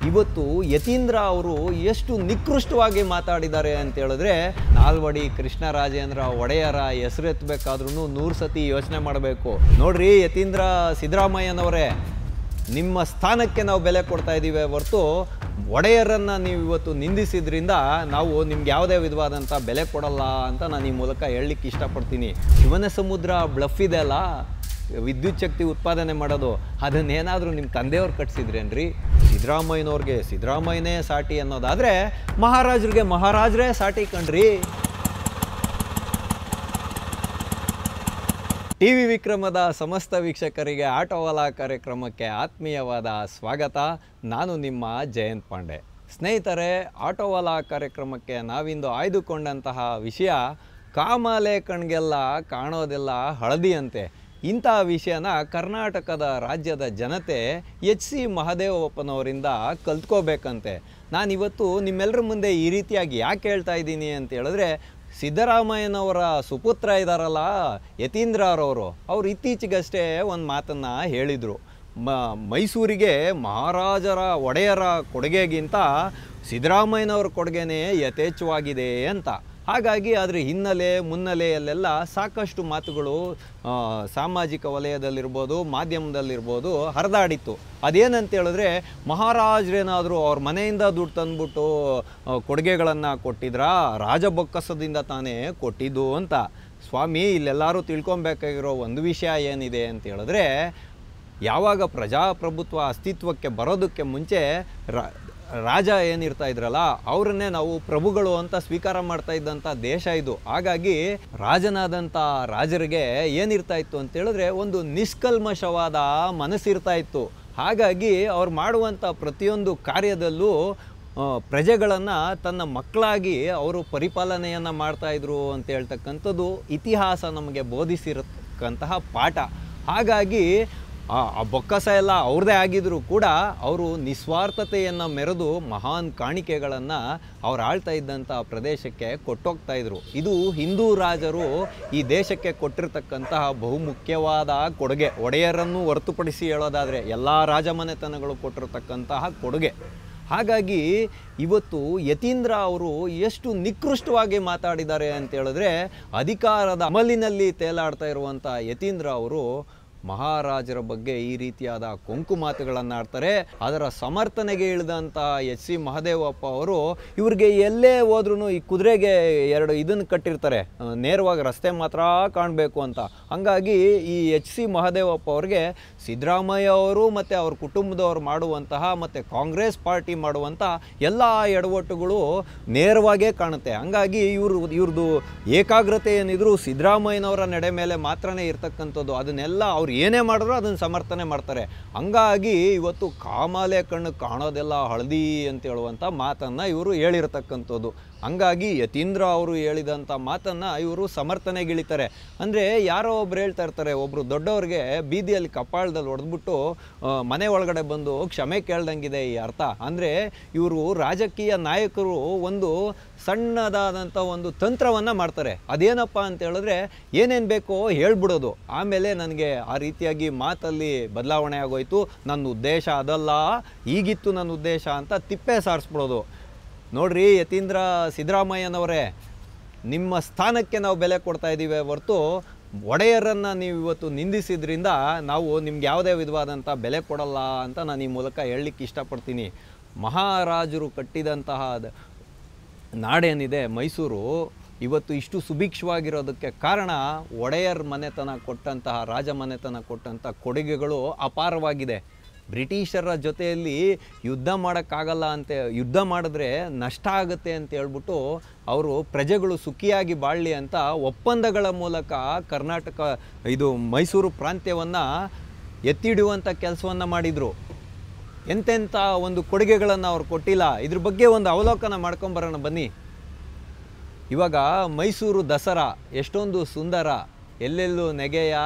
ಇವತ್ತು ಯತೀಂದ್ರ ಅವರು ಎಷ್ಟು ನಿಕೃಷ್ಟವಾಗಿ ಮಾತಾಡಿದ್ದಾರೆ ಅಂತ ಹೇಳಿದ್ರೆ, ನಾಲ್ವಡಿ ಕೃಷ್ಣರಾಜೇಂದ್ರ ಒಡೆಯರ ಹೆಸರೆತ್ತಬೇಕಾದ್ರೂ 100 ಸತಿ ಯೋಚನೆ ಮಾಡಬೇಕು. ನೋಡ್ರಿ ಯತೀಂದ್ರ ಸಿದ್ದರಾಮಯ್ಯನವರೇ, ನಿಮ್ಮ ಸ್ಥಾನಕ್ಕೆ ನಾವು ಬೆಲೆ ಕೊಡ್ತಾ ಇದ್ದೀವಿ ಹೊರತು ಒಡೆಯರನ್ನು ನೀವು ಇವತ್ತು ನಿಂದಿಸಿದ್ರಿಂದ ನಾವು ನಿಮ್ಗೆ ಯಾವುದೇ ವಿಧವಾದಂಥ ಬೆಲೆ ಕೊಡಲ್ಲ ಅಂತ ನಾನು ಈ ಮೂಲಕ ಹೇಳಲಿಕ್ಕೆ ಇಷ್ಟಪಡ್ತೀನಿ. ಶಿವನ ಸಮುದ್ರ ಬ್ಲಫ್ ಇದೆ ಅಲ್ಲ, ವಿದ್ಯುತ್ ಶಕ್ತಿ ಉತ್ಪಾದನೆ ಮಾಡೋದು, ಅದನ್ನೇನಾದರೂ ನಿಮ್ಮ ತಂದೆಯವ್ರು ಕಟ್ಸಿದ್ರೇನ್ರಿ? ಸಿದ್ದರಾಮಯ್ಯನವ್ರಿಗೆ ಸಿದ್ದರಾಮಯ್ಯನೇ ಸಾಟಿ ಅನ್ನೋದಾದರೆ ಮಹಾರಾಜರಿಗೆ ಮಹಾರಾಜರೇ ಸಾಟಿ ಕಣ್ರಿ. ಟಿವಿ ವಿಕ್ರಮದ ಸಮಸ್ತ ವೀಕ್ಷಕರಿಗೆ ಆಟೋವಾಲಾ ಕಾರ್ಯಕ್ರಮಕ್ಕೆ ಆತ್ಮೀಯವಾದ ಸ್ವಾಗತ. ನಾನು ನಿಮ್ಮ ಜಯಂತ್ ಪಾಂಡೆ. ಸ್ನೇಹಿತರೆ, ಆಟೋವಾಲಾ ಕಾರ್ಯಕ್ರಮಕ್ಕೆ ನಾವಿಂದು ಆಯ್ದುಕೊಂಡಂತಹ ವಿಷಯ ಕಾಮಾಲೆ ಕಣ್ಗೆಲ್ಲ ಕಾಣೋದೆಲ್ಲ ಹಳದಿಯಂತೆ. ಇಂತಹ ವಿಷಯನ ಕರ್ನಾಟಕದ ರಾಜ್ಯದ ಜನತೆ ಎಚ್ ಸಿ ಮಹದೇವಪ್ಪನವರಿಂದ ಕಲ್ತ್ಕೋಬೇಕಂತೆ. ನಾನಿವತ್ತು ನಿಮ್ಮೆಲ್ಲರ ಮುಂದೆ ಈ ರೀತಿಯಾಗಿ ಯಾಕೆ ಹೇಳ್ತಾ ಇದ್ದೀನಿ ಅಂತ ಹೇಳಿದ್ರೆ, ಸಿದ್ದರಾಮಯ್ಯನವರ ಸುಪುತ್ರ ಇದ್ದಾರಲ್ಲ ಯತೀಂದ್ರ ಅವರು ಇತ್ತೀಚೆಗಷ್ಟೇ ಒಂದು ಮಾತನ್ನು ಹೇಳಿದರು. ಮೈಸೂರಿಗೆ ಒಡೆಯರ ಕೊಡುಗೆಗಿಂತ ಸಿದ್ದರಾಮಯ್ಯನವ್ರ ಕೊಡುಗೆನೇ ಯಥೇಚ್ಛವಾಗಿದೆ ಅಂತ. ಹಾಗಾಗಿ ಅದರ ಮುನ್ನೆಲೆಯಲ್ಲೆಲ್ಲ ಸಾಕಷ್ಟು ಮಾತುಗಳು ಸಾಮಾಜಿಕ ವಲಯದಲ್ಲಿರ್ಬೋದು, ಮಾಧ್ಯಮದಲ್ಲಿರ್ಬೋದು ಹರಿದಾಡಿತ್ತು. ಅದೇನಂತ ಹೇಳಿದ್ರೆ, ಮಹಾರಾಜರೇನಾದರೂ ಅವ್ರ ಮನೆಯಿಂದ ದುಡ್ಡು ತಂದುಬಿಟ್ಟು ಕೊಡುಗೆಗಳನ್ನು ಕೊಟ್ಟಿದ್ರಾ, ರಾಜಬೊಕ್ಕಸದಿಂದ ತಾನೇ ಕೊಟ್ಟಿದ್ದು ಅಂತ. ಸ್ವಾಮಿ, ಇಲ್ಲೆಲ್ಲರೂ ತಿಳ್ಕೊಬೇಕಾಗಿರೋ ಒಂದು ವಿಷಯ ಏನಿದೆ ಅಂತ ಹೇಳಿದ್ರೆ, ಯಾವಾಗ ಪ್ರಜಾಪ್ರಭುತ್ವ ಅಸ್ತಿತ್ವಕ್ಕೆ ಬರೋದಕ್ಕೆ ಮುಂಚೆ ರಾಜ ಏನಿರ್ತಾ ಇದ್ರಲ್ಲ ಅವರನ್ನೇ ನಾವು ಪ್ರಭುಗಳು ಅಂತ ಸ್ವೀಕಾರ ಮಾಡ್ತಾ ಇದ್ದಂಥ ದೇಶ ಇದು. ಹಾಗಾಗಿ ರಾಜನಾದಂಥ ರಾಜರಿಗೆ ಏನಿರ್ತಾ ಇತ್ತು ಅಂತ ಹೇಳಿದ್ರೆ, ಒಂದು ನಿಷ್ಕಲ್ಮಶವಾದ ಮನಸ್ಸಿರ್ತಾ ಇತ್ತು. ಹಾಗಾಗಿ ಅವ್ರು ಮಾಡುವಂಥ ಪ್ರತಿಯೊಂದು ಕಾರ್ಯದಲ್ಲೂ ಪ್ರಜೆಗಳನ್ನು ತನ್ನ ಮಕ್ಕಳಾಗಿ ಅವರು ಪರಿಪಾಲನೆಯನ್ನು ಮಾಡ್ತಾಯಿದ್ರು ಅಂತ ಹೇಳ್ತಕ್ಕಂಥದ್ದು ಇತಿಹಾಸ ನಮಗೆ ಬೋಧಿಸಿರತಕ್ಕಂತಹ ಪಾಠ. ಹಾಗಾಗಿ ಆ ಬೊಕ್ಕಸ ಎಲ್ಲ ಅವ್ರದ್ದೇ ಆಗಿದ್ರು ಕೂಡ ಅವರು ನಿಸ್ವಾರ್ಥತೆಯನ್ನು ಮೆರೆದು ಮಹಾನ್ ಕಾಣಿಕೆಗಳನ್ನು ಅವ್ರು ಆಳ್ತಾ ಇದ್ದಂಥ ಪ್ರದೇಶಕ್ಕೆ ಕೊಟ್ಟೋಗ್ತಾಯಿದ್ರು. ಇದು ಹಿಂದೂ ರಾಜರು ಈ ದೇಶಕ್ಕೆ ಕೊಟ್ಟಿರ್ತಕ್ಕಂತಹ ಬಹುಮುಖ್ಯವಾದ ಕೊಡುಗೆ. ಒಡೆಯರನ್ನು ಹೊರತುಪಡಿಸಿ ಹೇಳೋದಾದರೆ ಎಲ್ಲ ರಾಜಮನೆತನಗಳು ಕೊಟ್ಟಿರ್ತಕ್ಕಂತಹ ಕೊಡುಗೆ. ಹಾಗಾಗಿ ಇವತ್ತು ಯತೀಂದ್ರ ಅವರು ಎಷ್ಟು ನಿಕೃಷ್ಟವಾಗಿ ಮಾತಾಡಿದ್ದಾರೆ ಅಂತ ಹೇಳಿದ್ರೆ, ಅಧಿಕಾರದ ಅಮಲಿನಲ್ಲಿ ತೇಲಾಡ್ತಾ ಇರುವಂಥ ಯತೀಂದ್ರ ಅವರು ಮಹಾರಾಜರ ಬಗ್ಗೆ ಈ ರೀತಿಯಾದ ಕೊಂಕು ಮಾತುಗಳನ್ನು ಆಡ್ತಾರೆ. ಅದರ ಸಮರ್ಥನೆಗೆ ಇಳಿದಂಥ ಎಚ್ ಸಿ ಮಹದೇವಪ್ಪ ಅವರು ಇವ್ರಿಗೆ ಎಲ್ಲೇ ಹೋದ್ರೂ ಈ ಕುದುರೆಗೆ 2 ಇದನ್ನು ಕಟ್ಟಿರ್ತಾರೆ, ನೇರವಾಗಿ ರಸ್ತೆ ಮಾತ್ರ ಕಾಣಬೇಕು ಅಂತ. ಹಂಗಾಗಿ ಈ ಎಚ್ ಸಿ ಮಹದೇವಪ್ಪ ಅವ್ರಿಗೆ ಸಿದ್ದರಾಮಯ್ಯ ಅವರು ಮತ್ತು ಅವ್ರ ಕುಟುಂಬದವ್ರು ಮಾಡುವಂತಹ ಮತ್ತು ಕಾಂಗ್ರೆಸ್ ಪಾರ್ಟಿ ಮಾಡುವಂಥ ಎಲ್ಲ ಎಡವಟ್ಟುಗಳು ನೇರವಾಗೇ ಕಾಣುತ್ತೆ. ಹಂಗಾಗಿ ಇವ್ರದ್ದು ಏಕಾಗ್ರತೆ ಏನಿದ್ರು ಸಿದ್ದರಾಮಯ್ಯನವರ ನಡೆ ಮೇಲೆ ಮಾತ್ರನೇ ಇರ್ತಕ್ಕಂಥದ್ದು. ಅದನ್ನೆಲ್ಲ ಅವ್ರು ಏನೇ ಮಾಡಿದ್ರು ಅದನ್ನು ಸಮರ್ಥನೆ ಮಾಡ್ತಾರೆ. ಹಂಗಾಗಿ ಇವತ್ತು ಕಾಮಾಲೆ ಕಣ್ಣು ಕಾಣೋದೆಲ್ಲ ಹಳದಿ ಅಂತ ಹೇಳುವಂಥ ಮಾತನ್ನು ಇವರು ಹೇಳಿರ್ತಕ್ಕಂಥದ್ದು. ಹಂಗಾಗಿ ಯತೀಂದ್ರ ಅವರು ಹೇಳಿದಂಥ ಮಾತನ್ನು ಇವರು ಸಮರ್ಥನೆಗಿಳಿತಾರೆ. ಅಂದರೆ ಯಾರೋ ಒಬ್ರು ಹೇಳ್ತಾ ಇರ್ತಾರೆ, ಒಬ್ಬರು ದೊಡ್ಡವ್ರಿಗೆ ಬೀದಿಯಲ್ಲಿ ಕಪಾಳದಲ್ಲಿ ಹೊಡೆದ್ಬಿಟ್ಟು ಮನೆ ಒಳಗಡೆ ಬಂದು ಕ್ಷಮೆ ಕೇಳ್ದಂಗಿದೆ ಈ ಅರ್ಥ. ಅಂದರೆ ಇವರು ರಾಜಕೀಯ ನಾಯಕರು ಒಂದು ಸಣ್ಣದಾದಂಥ ಒಂದು ತಂತ್ರವನ್ನು ಮಾಡ್ತಾರೆ. ಅದೇನಪ್ಪ ಅಂತ ಹೇಳಿದ್ರೆ, ಏನೇನು ಬೇಕೋ ಹೇಳ್ಬಿಡೋದು, ಆಮೇಲೆ ನನಗೆ ಆ ರೀತಿಯಾಗಿ ಮಾತಲ್ಲಿ ಬದಲಾವಣೆ ಆಗೋಯ್ತು, ನನ್ನ ಉದ್ದೇಶ ಅದಲ್ಲ, ಈಗಿತ್ತು ನನ್ನ ಉದ್ದೇಶ ಅಂತ ತಿಪ್ಪೆ ಸಾರಿಸ್ಬಿಡೋದು. ನೋಡ್ರಿ ಯತೀಂದ್ರ ಸಿದ್ದರಾಮಯ್ಯನವರೇ, ನಿಮ್ಮ ಸ್ಥಾನಕ್ಕೆ ನಾವು ಬೆಲೆ ಕೊಡ್ತಾ ಇದ್ದೀವಿ ಹೊರತು ಒಡೆಯರನ್ನು ನೀವು ಇವತ್ತು ನಿಂದಿಸಿದ್ರಿಂದ ನಾವು ನಿಮ್ಗೆ ಯಾವುದೇ ವಿಧವಾದಂಥ ಬೆಲೆ ಕೊಡಲ್ಲ ಅಂತ ನಾನು ಈ ಮೂಲಕ ಹೇಳಲಿಕ್ಕೆ ಇಷ್ಟಪಡ್ತೀನಿ. ಮಹಾರಾಜರು ಕಟ್ಟಿದಂತಹ ನಾಡೇನಿದೆ ಮೈಸೂರು, ಇವತ್ತು ಇಷ್ಟು ಸುಭಿಕ್ಷವಾಗಿರೋದಕ್ಕೆ ಕಾರಣ ಒಡೆಯರ್ ಮನೆತನ ಕೊಟ್ಟಂತಹ, ರಾಜ ಮನೆತನ ಕೊಟ್ಟಂಥ ಕೊಡುಗೆಗಳು ಅಪಾರವಾಗಿದೆ. ಬ್ರಿಟಿಷರ ಜೊತೆಯಲ್ಲಿ ಯುದ್ಧ ಮಾಡೋಕ್ಕಾಗಲ್ಲ ಅಂತ, ಯುದ್ಧ ಮಾಡಿದ್ರೆ ನಷ್ಟ ಆಗುತ್ತೆ ಅಂತ ಹೇಳ್ಬಿಟ್ಟು ಅವರು ಪ್ರಜೆಗಳು ಸುಖಿಯಾಗಿ ಬಾಳಲಿ ಅಂತ ಒಪ್ಪಂದಗಳ ಮೂಲಕ ಇದು ಮೈಸೂರು ಪ್ರಾಂತ್ಯವನ್ನು ಎತ್ತಿಡುವಂಥ ಕೆಲಸವನ್ನು ಮಾಡಿದರು. ಎಂತೆಂಥ ಒಂದು ಕೊಡುಗೆಗಳನ್ನು ಅವ್ರು ಕೊಟ್ಟಿಲ್ಲ. ಇದ್ರ ಬಗ್ಗೆ ಒಂದು ಅವಲೋಕನ ಮಾಡ್ಕೊಂಬರೋಣ ಬನ್ನಿ. ಇವಾಗ ಮೈಸೂರು ದಸರಾ ಎಷ್ಟೊಂದು ಸುಂದರ, ಎಲ್ಲೆಲ್ಲೂ ನೆಗೆಯ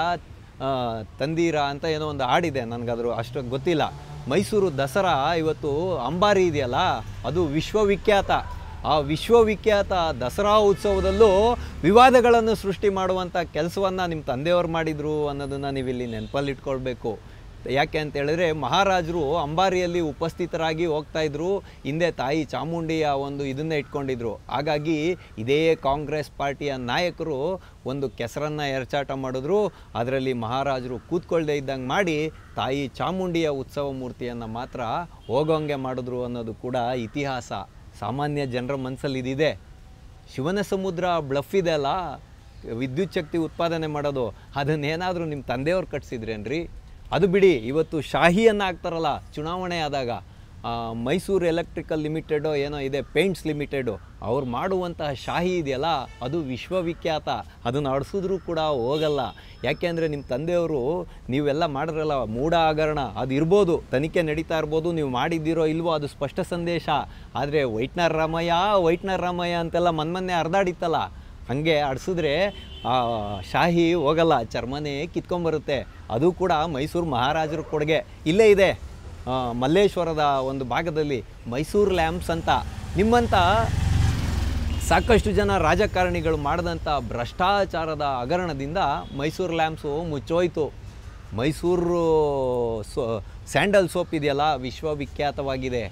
ತಂದೀರ ಅಂತ ಏನೋ ಒಂದು ಹಾಡಿದೆ, ನನಗದ್ರು ಅಷ್ಟು ಗೊತ್ತಿಲ್ಲ. ಮೈಸೂರು ದಸರಾ ಇವತ್ತು ಅಂಬಾರಿ ಇದೆಯಲ್ಲ, ಅದು ವಿಶ್ವವಿಖ್ಯಾತ. ಆ ವಿಶ್ವವಿಖ್ಯಾತ ದಸರಾ ಉತ್ಸವದಲ್ಲೂ ವಿವಾದಗಳನ್ನು ಸೃಷ್ಟಿ ಮಾಡುವಂಥ ಕೆಲಸವನ್ನು ನಿಮ್ಮ ತಂದೆಯವರು ಮಾಡಿದರು ಅನ್ನೋದನ್ನು ನೀವಿಲ್ಲಿ ನೆನಪಲ್ಲಿಟ್ಕೊಳ್ಬೇಕು. ಯಾಕೆ ಅಂತ ಹೇಳಿದ್ರೆ ಮಹಾರಾಜರು ಅಂಬಾರಿಯಲ್ಲಿ ಉಪಸ್ಥಿತರಾಗಿ ಹೋಗ್ತಾಯಿದ್ರು, ಹಿಂದೆ ತಾಯಿ ಚಾಮುಂಡಿಯ ಒಂದು ಇದನ್ನೇ ಇಟ್ಕೊಂಡಿದ್ರು. ಹಾಗಾಗಿ ಇದೇ ಕಾಂಗ್ರೆಸ್ ಪಾರ್ಟಿಯ ನಾಯಕರು ಒಂದು ಕೆಸರನ್ನು ಎರಚಾಟ ಮಾಡಿದ್ರು, ಅದರಲ್ಲಿ ಮಹಾರಾಜರು ಕೂತ್ಕೊಳ್ಳದೆ ಇದ್ದಂಗೆ ಮಾಡಿ ತಾಯಿ ಚಾಮುಂಡಿಯ ಉತ್ಸವ ಮೂರ್ತಿಯನ್ನು ಮಾತ್ರ ಹೋಗೋಂಗೆ ಮಾಡಿದ್ರು ಅನ್ನೋದು ಕೂಡ ಇತಿಹಾಸ. ಸಾಮಾನ್ಯ ಜನರ ಮನಸ್ಸಲ್ಲಿ ಇದಿದೆ. ಶಿವನ ಸಮುದ್ರ ಬ್ಲಫ್ ಇದೆ ಅಲ್ಲ, ವಿದ್ಯುತ್ ಶಕ್ತಿ ಉತ್ಪಾದನೆ ಮಾಡೋದು, ಅದನ್ನೇನಾದರೂ ನಿಮ್ಮ ತಂದೆಯವ್ರು ಕಟ್ಸಿದ್ರೇನ್ರಿ? ಅದು ಬಿಡಿ, ಇವತ್ತು ಶಾಹಿಯನ್ನು ಹಾಕ್ತಾರಲ್ಲ ಚುನಾವಣೆ ಆದಾಗ, ಮೈಸೂರು ಎಲೆಕ್ಟ್ರಿಕಲ್ ಲಿಮಿಟೆಡೋ ಏನೋ ಇದೆ, ಪೇಂಟ್ಸ್ ಲಿಮಿಟೆಡು, ಅವ್ರು ಮಾಡುವಂತಹ ಶಾಹಿ ಇದೆಯಲ್ಲ ಅದು ವಿಶ್ವವಿಖ್ಯಾತ. ಅದನ್ನು ಅಡಿಸಿದ್ರೂ ಕೂಡ ಹೋಗಲ್ಲ. ಯಾಕೆ ಅಂದರೆ ನಿಮ್ಮ ತಂದೆಯವರು ನೀವೆಲ್ಲ ಮಾಡಿದ್ರಲ್ಲ ಮೂಢ ಹಗರಣ, ಅದು ಇರ್ಬೋದು, ತನಿಖೆ ನಡೀತಾ ಇರ್ಬೋದು, ನೀವು ಮಾಡಿದ್ದೀರೋ ಇಲ್ವೋ ಅದು ಸ್ಪಷ್ಟ ಸಂದೇಶ. ಆದರೆ ವೈಟ್ನರ್ ರಾಮಯ್ಯ ಅಂತೆಲ್ಲ ಮೊನ್ನೆ ಹರಿದಾಡಿತ್ತಲ್ಲ, ಹಾಗೆ ಅಡಿಸಿದ್ರೆ ಶಾಹಿ ಹೋಗಲ್ಲ, ಚರ್ಮನೇ ಕಿತ್ಕೊಂಬರುತ್ತೆ. ಅದು ಕೂಡ ಮೈಸೂರು ಮಹಾರಾಜರ ಕೊಡುಗೆ. ಇಲ್ಲೇ ಇದೆ ಮಲ್ಲೇಶ್ವರದ ಒಂದು ಭಾಗದಲ್ಲಿ ಮೈಸೂರು ಲ್ಯಾಂಪ್ಸ್ ಅಂತ. ನಿಮ್ಮಂಥ ಸಾಕಷ್ಟು ಜನ ರಾಜಕಾರಣಿಗಳು ಮಾಡಿದಂಥ ಭ್ರಷ್ಟಾಚಾರದ ಹಗರಣದಿಂದ ಮೈಸೂರು ಲ್ಯಾಂಪ್ಸು ಮುಚ್ಚೋಯ್ತು. ಮೈಸೂರು ಸ್ಯಾಂಡಲ್ ಸೋಪ್ ಇದೆಯಲ್ಲ ವಿಶ್ವವಿಖ್ಯಾತವಾಗಿದೆ.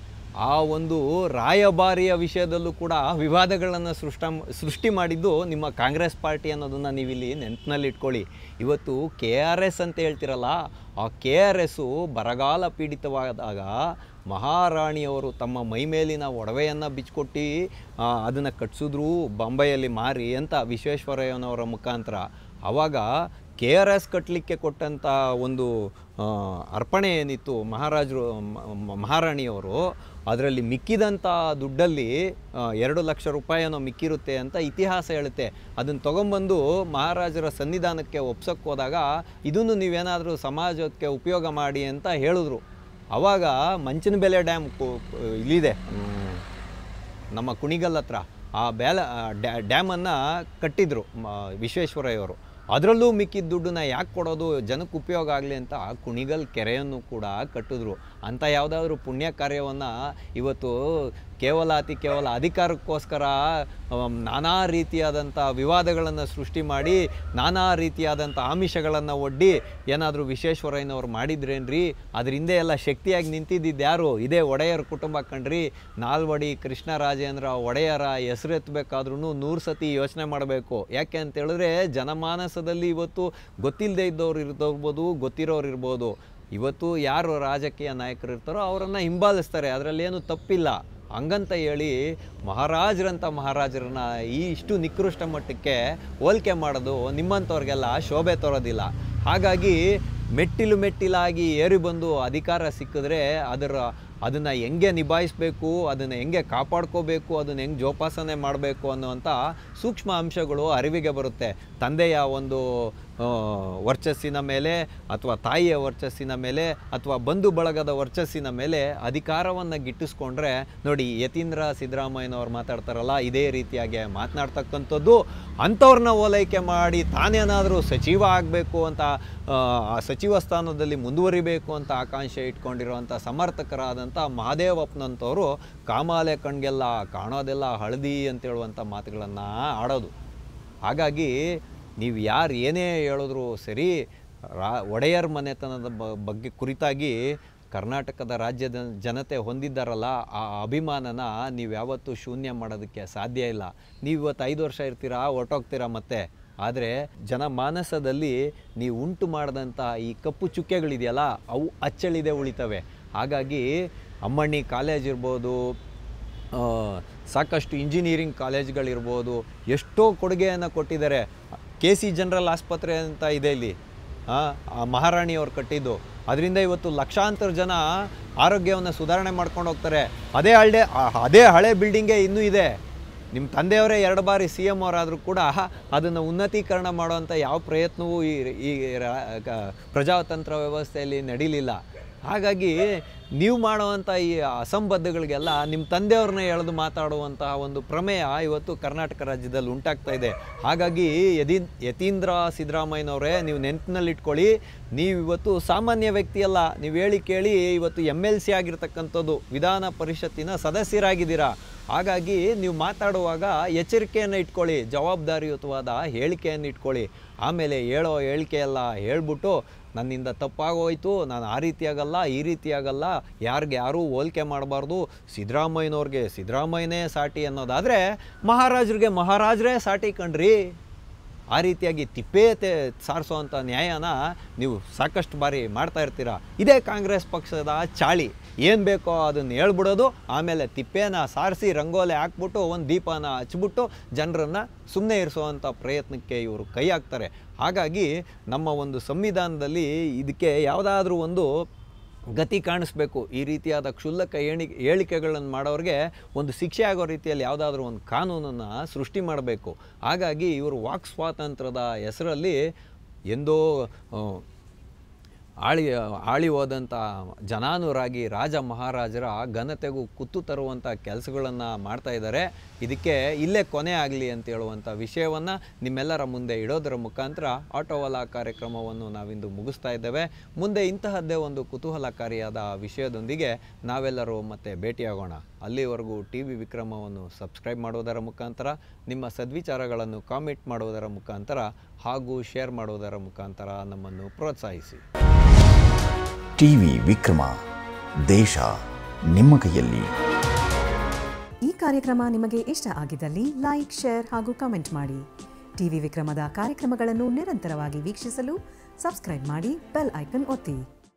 ಆ ಒಂದು ರಾಯಭಾರಿಯ ವಿಷಯದಲ್ಲೂ ಕೂಡ ವಿವಾದಗಳನ್ನು ಸೃಷ್ಟಿ ಮಾಡಿದ್ದು ನಿಮ್ಮ ಕಾಂಗ್ರೆಸ್ ಪಾರ್ಟಿ ಅನ್ನೋದನ್ನು ನೀವಿಲ್ಲಿ ನೆನಪಿನಲ್ಲಿ ಇಟ್ಕೊಳ್ಳಿ. ಇವತ್ತು KRS ಅಂತ ಹೇಳ್ತಿರಲ್ಲ, ಆ KRS ಬರಗಾಲ ಪೀಡಿತವಾದಾಗ ಮಹಾರಾಣಿಯವರು ತಮ್ಮ ಮೈಮೇಲಿನ ಒಡವೆಯನ್ನು ಬಿಚ್ಚಿಕೊಟ್ಟು ಅದನ್ನು ಕಟ್ಸಿದ್ರು ಬಾಂಬೆಯಲ್ಲಿ ಮಾರಿ ಅಂತ ವಿಶ್ವೇಶ್ವರಯ್ಯನವರ ಮುಖಾಂತರ. ಆವಾಗ KRS ಕಟ್ಟಲಿಕ್ಕೆ ಕೊಟ್ಟಂಥ ಒಂದು ಅರ್ಪಣೆ ಏನಿತ್ತು ಮಹಾರಾಣಿಯವರು, ಅದರಲ್ಲಿ ಮಿಕ್ಕಿದಂಥ ದುಡ್ಡಲ್ಲಿ 2 ಲಕ್ಷ ರೂಪಾಯಿನೋ ಮಿಕ್ಕಿರುತ್ತೆ ಅಂತ ಇತಿಹಾಸ ಹೇಳುತ್ತೆ. ಅದನ್ನು ತೊಗೊಂಬಂದು ಮಹಾರಾಜರ ಸನ್ನಿಧಾನಕ್ಕೆ ಒಪ್ಸೋಕ್ಕೆ ಹೋದಾಗ ಇದನ್ನು ನೀವೇನಾದರೂ ಸಮಾಜಕ್ಕೆ ಉಪಯೋಗ ಮಾಡಿ ಅಂತ ಹೇಳಿದ್ರು. ಆವಾಗ ಮಂಚನಬೆಲೆ ಡ್ಯಾಮ್ ಇಲ್ಲಿದೆ ನಮ್ಮ ಕುಣಿಗಲ್ ಹತ್ರ, ಆ ಡ್ಯಾಮನ್ನು ಕಟ್ಟಿದ್ರು ವಿಶ್ವೇಶ್ವರಯ್ಯವರು. ಅದರಲ್ಲೂ ಮಿಕ್ಕಿದ ದುಡ್ಡನ್ನ ಯಾಕೆ ಕೊಡೋದು, ಜನಕ್ಕೆ ಉಪಯೋಗ ಆಗಲಿ ಅಂತ ಕುಣಿಗಲ್ ಕೆರೆಯನ್ನು ಕೂಡ ಕಟ್ಟಿದ್ರು. ಅಂಥ ಯಾವುದಾದ್ರೂ ಪುಣ್ಯ ಕಾರ್ಯವನ್ನು ಇವತ್ತು ಕೇವಲ ಅಧಿಕಾರಕ್ಕೋಸ್ಕರ ನಾನಾ ರೀತಿಯಾದಂಥ ವಿವಾದಗಳನ್ನು ಸೃಷ್ಟಿ ಮಾಡಿ, ನಾನಾ ರೀತಿಯಾದಂಥ ಆಮಿಷಗಳನ್ನು ಒಡ್ಡಿ ಏನಾದರೂ ವಿಶ್ವೇಶ್ವರಯ್ಯನವ್ರು ಮಾಡಿದ್ರೇನ್ರಿ? ಅದ್ರ ಹಿಂದೆ ಎಲ್ಲ ಶಕ್ತಿಯಾಗಿ ನಿಂತಿದ್ದಿದ್ದು ಯಾರು? ಇದೇ ಒಡೆಯರ್ ಕುಟುಂಬ ಕಣ್ರಿ. ನಾಲ್ವಡಿ ಕೃಷ್ಣರಾಜೇಂದ್ರ ಒಡೆಯರ ಹೆಸರೆತ್ತಬೇಕಾದ್ರೂ 100 ಸತಿ ಯೋಚನೆ ಮಾಡಬೇಕು. ಯಾಕೆ ಅಂತೇಳಿದ್ರೆ ಜನಮಾನಸದಲ್ಲಿ ಇವತ್ತು ಗೊತ್ತಿಲ್ಲದೆ ಇದ್ದವ್ರು ಇರ್ಬೋದು, ಗೊತ್ತಿರೋರು ಇರ್ಬೋದು. ಇವತ್ತು ಯಾರು ರಾಜಕೀಯ ನಾಯಕರು ಇರ್ತಾರೋ ಅವರನ್ನು ಹಿಂಬಾಲಿಸ್ತಾರೆ, ಅದರಲ್ಲೇನು ತಪ್ಪಿಲ್ಲ. ಹಂಗಂತ ಹೇಳಿ ಮಹಾರಾಜರನ್ನ ಇಷ್ಟು ನಿಕೃಷ್ಟ ಮಟ್ಟಕ್ಕೆ ಹೋಲಿಕೆ ಮಾಡೋದು ನಿಮ್ಮಂಥವ್ರಿಗೆಲ್ಲ ಶೋಭೆ ತರೋದಿಲ್ಲ. ಹಾಗಾಗಿ ಮೆಟ್ಟಿಲಾಗಿ ಏರಿ ಬಂದು ಅಧಿಕಾರ ಸಿಕ್ಕಿದ್ರೆ ಅದನ್ನು ಹೆಂಗೆ ನಿಭಾಯಿಸಬೇಕು, ಅದನ್ನು ಹೆಂಗೆ ಕಾಪಾಡ್ಕೋಬೇಕು, ಅದನ್ನು ಹೆಂಗೆ ಜೋಪಾಸನೆ ಮಾಡಬೇಕು ಅನ್ನುವಂಥ ಸೂಕ್ಷ್ಮ ಅಂಶಗಳು ಅರಿವಿಗೆ ಬರುತ್ತೆ. ತಂದೆಯ ಒಂದು ವರ್ಚಸ್ಸಿನ ಮೇಲೆ ಅಥವಾ ತಾಯಿಯ ವರ್ಚಸ್ಸಿನ ಮೇಲೆ ಅಥವಾ ಬಂಧು ಬಳಗದ ವರ್ಚಸ್ಸಿನ ಮೇಲೆ ಅಧಿಕಾರವನ್ನು ಗಿಟ್ಟಿಸ್ಕೊಂಡ್ರೆ ನೋಡಿ, ಯತೀಂದ್ರ ಸಿದ್ದರಾಮಯ್ಯನವ್ರು ಮಾತಾಡ್ತಾರಲ್ಲ ಇದೇ ರೀತಿಯಾಗಿ ಮಾತನಾಡ್ತಕ್ಕಂಥದ್ದು. ಅಂಥವ್ರನ್ನ ಓಲೈಕೆ ಮಾಡಿ ತಾನೇನಾದರೂ ಸಚಿವ ಆಗಬೇಕು ಅಂತ, ಸಚಿವ ಸ್ಥಾನದಲ್ಲಿ ಮುಂದುವರಿಬೇಕು ಅಂತ ಆಕಾಂಕ್ಷೆ ಇಟ್ಕೊಂಡಿರುವಂಥ ಸಮರ್ಥಕರಾದಂಥ ಮಹದೇವಪ್ಪನಂಥವರು ಕಾಮಾಲೆ ಕಣ್ಗೆಲ್ಲ ಕಾಣೋದೆಲ್ಲ ಹಳದಿ ಅಂತೇಳುವಂಥ ಮಾತುಗಳನ್ನು ಆಡೋದು. ಹಾಗಾಗಿ ನೀವು ಯಾರು ಏನೇ ಹೇಳಿದ್ರು ಸರಿ, ಒಡೆಯರ್ ಮನೆತನದ ಬಗ್ಗೆ ಕುರಿತಾಗಿ ಕರ್ನಾಟಕದ ರಾಜ್ಯದ ಜನತೆ ಹೊಂದಿದ್ದಾರಲ್ಲ, ಆ ಅಭಿಮಾನನ ನೀವು ಯಾವತ್ತೂ ಶೂನ್ಯ ಮಾಡೋದಕ್ಕೆ ಸಾಧ್ಯ ಇಲ್ಲ. ನೀವು ಇವತ್ತು 5 ವರ್ಷ ಇರ್ತೀರಾ, ಹೊರಟೋಗ್ತೀರಾ ಮತ್ತೆ. ಆದರೆ ಜನಮಾನಸದಲ್ಲಿ ನೀವು ಉಂಟು ಮಾಡಿದಂಥ ಈ ಕಪ್ಪು ಚುಕ್ಕೆಗಳಿದೆಯಲ್ಲ ಅವು ಅಚ್ಚಳಿದೆ ಉಳಿತವೆ. ಹಾಗಾಗಿ ಅಮ್ಮಣ್ಣಿ ಕಾಲೇಜ್ ಇರ್ಬೋದು, ಸಾಕಷ್ಟು ಇಂಜಿನಿಯರಿಂಗ್ ಕಾಲೇಜ್ಗಳಿರ್ಬೋದು, ಎಷ್ಟೋ ಕೊಡುಗೆಯನ್ನು ಕೊಟ್ಟಿದ್ದಾರೆ. KC ಜನರಲ್ ಆಸ್ಪತ್ರೆ ಅಂತ ಇದೆ ಇಲ್ಲಿ, ಮಹಾರಾಣಿಯವ್ರು ಕಟ್ಟಿದ್ದು. ಅದರಿಂದ ಇವತ್ತು ಲಕ್ಷಾಂತರ ಜನ ಆರೋಗ್ಯವನ್ನು ಸುಧಾರಣೆ ಮಾಡ್ಕೊಂಡು ಹೋಗ್ತಾರೆ. ಅದೇ ಹಳೆ ಬಿಲ್ಡಿಂಗೇ ಇನ್ನೂ ಇದೆ. ನಿಮ್ಮ ತಂದೆಯವರೇ 2 ಬಾರಿ CM ಅವರಾದರೂ ಕೂಡ ಅದನ್ನು ಉನ್ನತೀಕರಣ ಮಾಡುವಂಥ ಯಾವ ಪ್ರಯತ್ನವೂ ಈ ಪ್ರಜಾತಂತ್ರ ವ್ಯವಸ್ಥೆಯಲ್ಲಿ ನಡೀಲಿಲ್ಲ. ಹಾಗಾಗಿ ನೀವು ಮಾಡುವಂಥ ಈ ಅಸಂಬದ್ಧಗಳಿಗೆಲ್ಲ ನಿಮ್ಮ ತಂದೆಯವ್ರನ್ನ ಎಳೆದು ಮಾತಾಡುವಂತಹ ಒಂದು ಪ್ರಮೇಯ ಇವತ್ತು ಕರ್ನಾಟಕ ರಾಜ್ಯದಲ್ಲಿ ಉಂಟಾಗ್ತಾ ಇದೆ. ಹಾಗಾಗಿ ಯತೀಂದ್ರ ಸಿದ್ದರಾಮಯ್ಯನವರೇ, ನೀವು ನೆನಪಿನಲ್ಲಿಟ್ಕೊಳ್ಳಿ, ನೀವು ಇವತ್ತು ಸಾಮಾನ್ಯ ವ್ಯಕ್ತಿಯಲ್ಲ. ನೀವು ಹೇಳಿ ಕೇಳಿ ಇವತ್ತು MLC ಆಗಿರ್ತಕ್ಕಂಥದ್ದು, ವಿಧಾನ ಪರಿಷತ್ತಿನ ಸದಸ್ಯರಾಗಿದ್ದೀರಾ. ಹಾಗಾಗಿ ನೀವು ಮಾತಾಡುವಾಗ ಎಚ್ಚರಿಕೆಯನ್ನು ಇಟ್ಕೊಳ್ಳಿ, ಜವಾಬ್ದಾರಿಯುತವಾದ ಹೇಳಿಕೆಯನ್ನು ಇಟ್ಕೊಳ್ಳಿ. ಆಮೇಲೆ ಹೇಳೋ ಹೇಳಿಕೆಯೆಲ್ಲ ಹೇಳ್ಬಿಟ್ಟು ನನ್ನಿಂದ ತಪ್ಪಾಗೋಯ್ತು, ನಾನು ಆ ರೀತಿಯಾಗಲ್ಲ ಈ ರೀತಿಯಾಗಲ್ಲ, ಯಾರು ಹೋಲಿಕೆ ಮಾಡಬಾರ್ದು, ಸಿದ್ದರಾಮಯ್ಯನವ್ರಿಗೆ ಸಿದ್ದರಾಮಯ್ಯನೇ ಸಾಟಿ ಅನ್ನೋದಾದರೆ ಮಹಾರಾಜರಿಗೆ ಮಹಾರಾಜರೇ ಸಾಟಿ ಕಣ್ರಿ. ಆ ರೀತಿಯಾಗಿ ತಿಪ್ಪೇತೆ ಸಾರಿಸೋವಂಥ ನ್ಯಾಯನ ನೀವು ಸಾಕಷ್ಟು ಬಾರಿ ಮಾಡ್ತಾ ಇರ್ತೀರ. ಇದೇ ಕಾಂಗ್ರೆಸ್ ಪಕ್ಷದ ಚಾಳಿ. ಏನು ಬೇಕೋ ಅದನ್ನು ಹೇಳ್ಬಿಡೋದು, ಆಮೇಲೆ ತಿಪ್ಪೇನ ಸಾರಿಸಿ ರಂಗೋಲಿ ಹಾಕ್ಬಿಟ್ಟು ಒಂದು ದೀಪನ ಹಚ್ಬಿಟ್ಟು ಜನರನ್ನು ಸುಮ್ಮನೆ ಇರಿಸೋವಂಥ ಪ್ರಯತ್ನಕ್ಕೆ ಇವರು ಕೈ ಹಾಕ್ತಾರೆ. ಹಾಗಾಗಿ ನಮ್ಮ ಒಂದು ಸಂವಿಧಾನದಲ್ಲಿ ಇದಕ್ಕೆ ಯಾವುದಾದ್ರೂ ಒಂದು ಗತಿ ಕಾಣಿಸ್ಬೇಕು. ಈ ರೀತಿಯಾದ ಕ್ಷುಲ್ಲಕ ಹೇಳಿಕೆಗಳನ್ನು ಮಾಡೋರಿಗೆ ಒಂದು ಶಿಕ್ಷೆ ಆಗೋ ರೀತಿಯಲ್ಲಿ ಯಾವುದಾದ್ರೂ ಒಂದು ಕಾನೂನನ್ನು ಸೃಷ್ಟಿ ಮಾಡಬೇಕು. ಹಾಗಾಗಿ ಇವರು ವಾಕ್ ಸ್ವಾತಂತ್ರ್ಯದ ಹೆಸರಲ್ಲಿ ಎಂದೋ ಆಳಿ ಹೋದಂಥ ಜನಾನುರಾಗಿ ರಾಜ ಮಹಾರಾಜರ ಘನತೆಗೂ ಕುತ್ತು ತರುವಂಥ ಕೆಲಸಗಳನ್ನು ಮಾಡ್ತಾಯಿದ್ದಾರೆ. ಇದಕ್ಕೆ ಇಲ್ಲೇ ಕೊನೆ ಆಗಲಿ ಅಂತ ಹೇಳುವಂಥ ವಿಷಯವನ್ನು ನಿಮ್ಮೆಲ್ಲರ ಮುಂದೆ ಇಡೋದರ ಮುಖಾಂತರ ಆಟೋವಾಲಾ ಕಾರ್ಯಕ್ರಮವನ್ನು ನಾವಿಂದು ಮುಗಿಸ್ತಾ ಇದ್ದೇವೆ. ಮುಂದೆ ಇಂತಹದ್ದೇ ಒಂದು ಕುತೂಹಲಕಾರಿಯಾದ ವಿಷಯದೊಂದಿಗೆ ನಾವೆಲ್ಲರೂ ಮತ್ತೆ ಭೇಟಿಯಾಗೋಣ. ಅಲ್ಲಿವರೆಗೂ TV ವಿಕ್ರಮವನ್ನು ಸಬ್ಸ್ಕ್ರೈಬ್ ಮಾಡೋದರ ಮುಖಾಂತರ, ನಿಮ್ಮ ಸದ್ವಿಚಾರಗಳನ್ನು ಕಾಮೆಂಟ್ ಮಾಡೋದರ ಮುಖಾಂತರ ಹಾಗೂ ಶೇರ್ ಮಾಡೋದರ ಮುಖಾಂತರ ನಮ್ಮನ್ನು ಪ್ರೋತ್ಸಾಹಿಸಿ. TV ವಿಕ್ರಮ, ದೇಶ ನಿಮ್ಮ ಕೈಯಲ್ಲಿ. ಈ ಕಾರ್ಯಕ್ರಮ ನಿಮಗೆ ಇಷ್ಟ ಆಗಿದ್ದಲ್ಲಿ ಲೈಕ್, ಶೇರ್ ಹಾಗೂ ಕಮೆಂಟ್ ಮಾಡಿ. TV ವಿಕ್ರಮದ ಕಾರ್ಯಕ್ರಮಗಳನ್ನು ನಿರಂತರವಾಗಿ ವೀಕ್ಷಿಸಲು ಸಬ್ಸ್ಕ್ರೈಬ್ ಮಾಡಿ, ಬೆಲ್ ಐಕನ್ ಒತ್ತಿ.